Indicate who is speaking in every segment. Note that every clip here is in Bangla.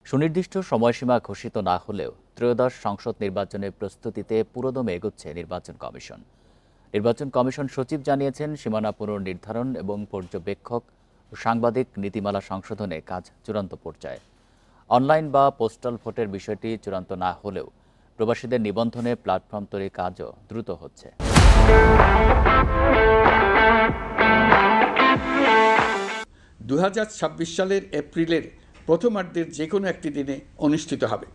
Speaker 1: সুনির্দিষ্ট সময়সীমা ঘোষিত না হলেও ত্রয়োদশ সংসদ নির্বাচনের প্রস্তুতিতে পুরোদমে এগোচ্ছে নির্বাচন কমিশন। নির্বাচন কমিশন সচিব জানিয়েছেন, সীমানা পুনর্নির্ধারণ এবং পর্যবেক্ষক ও সাংবাদিক নীতিমালা সংশোধনে কাজ চূড়ান্ত পর্যায়ে। অনলাইন বা পোস্টাল ভোটের বিষয়টি চূড়ান্ত না হলেও প্রবাসীদের নিবন্ধনে প্ল্যাটফর্ম তৈরির কাজও দ্রুত হচ্ছে।
Speaker 2: 2026 সালের এপ্রিলের প্রথমার্ধের যে কোনো একটি দিনে অনুষ্ঠিত হবে।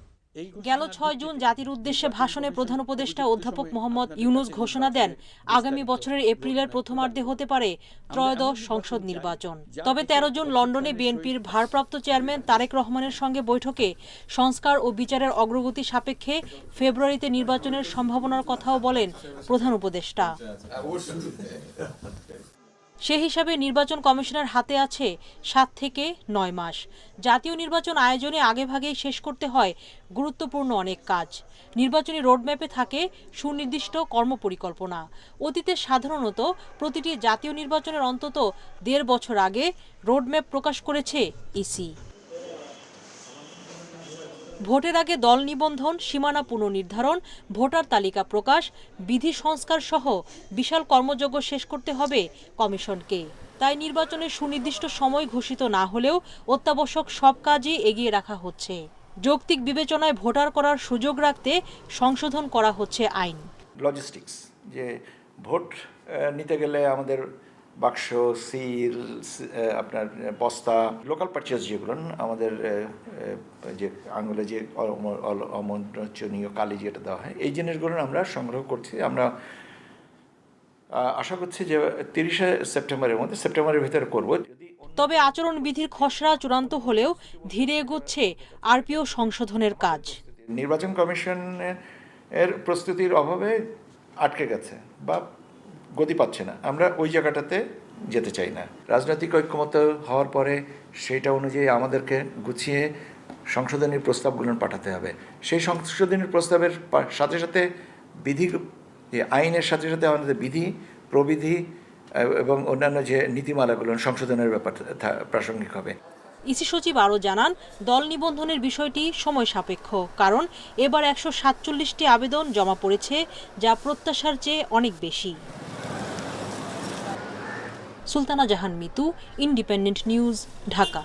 Speaker 3: গেল 6 জুন জাতির উদ্দেশ্যে ভাষণে প্রধান উপদেষ্টা অধ্যাপক মোহাম্মদ ইউনূস ঘোষণা দেন, আগামী বছরের এপ্রিলের প্রথমার্ধে হতে পারে ত্রয়োদশ সংসদ নির্বাচন। তবে 13 জুন লন্ডনে বিএনপির ভারপ্রাপ্ত চেয়ারম্যান তারেক রহমানের সঙ্গে বৈঠকে সংস্কার ও বিচারের অগ্রগতি সাপেক্ষে ফেব্রুয়ারিতে নির্বাচনের সম্ভাবনার কথাও বলেন প্রধান উপদেষ্টা। সে হিসাবে নির্বাচন কমিশনের হাতে আছে 7 থেকে 9 মাস। জাতীয় নির্বাচন আয়োজনে আগেভাগেই শেষ করতে হয় গুরুত্বপূর্ণ অনেক কাজ। নির্বাচনী রোডম্যাপে থাকে সুনির্দিষ্ট কর্মপরিকল্পনা। অতীতে সাধারণত প্রতিটি জাতীয় নির্বাচনের অন্তত 1.5 বছর আগে রোডম্যাপ প্রকাশ করেছে ইসি। ভোটের আগে দল নিবন্ধন, সীমানা পুনর্নির্ধারণ, ভোটার তালিকা প্রকাশ, বিধি সংস্কার সহ বিশাল কর্মযজ্ঞ শেষ করতে হবে কমিশনকে। তাই নির্বাচনের সুনির্দিষ্ট সময় ঘোষিত না হলেও অত্যাবশ্যক সব কাজই এগিয়ে রাখা হচ্ছে। যৌক্তিক বিবেচনায় ভোটার করার সুযোগ রাখতে সংশোধন করা হচ্ছে আইন।
Speaker 4: লজিস্টিক্স, যে ভোট নিতে গেলে আমাদের বাক্স, সিল, আপনার বস্তা, লোকাল পারচেজ যেগুলো আমাদের যে আঙুলে যে অমোচনীয় কালি যেটা দেওয়া হয়, এই জিনিসগুলো আমরা সংগ্রহ করছি। আমরা আশা করছি যে 30 সেপ্টেম্বরের মধ্যে, সেপ্টেম্বরের ভিতরে করব।
Speaker 3: তবে আচরণবিধির খসড়া চূড়ান্ত হলেও ধীরে এগোচ্ছে আরপিও সংশোধনের কাজ।
Speaker 4: নির্বাচন কমিশনের প্রস্তুতির অভাবে আটকে গেছে বা গতি পাচ্ছে না। আমরা ওই জায়গাটাতে যেতে চাই না। রাজনৈতিক ঐক্যমত্য হওয়ার পরে সেটা অনুযায়ী আমাদেরকে গুছিয়ে সংশোধনী প্রস্তাবগুলো পাঠাতে হবে। সেই সংশোধনী প্রস্তাবের সাথে সাথে বিধি, আইনের সাথে সাথে আমাদের বিধি, প্রবিধি এবং অন্যান্য যে নীতিমালাগুলো সংশোধনের ব্যাপার প্রাসঙ্গিক হবে।
Speaker 3: ইসি সচিব আরও জানান, দল নিবন্ধনের বিষয়টি সময় সাপেক্ষ, কারণ এবার 147টি আবেদন জমা পড়েছে, যা প্রত্যাশার চেয়ে অনেক বেশি। সুলতানা জাহান মিতু, ইন্ডিপেন্ডেন্ট নিউজ, ঢাকা।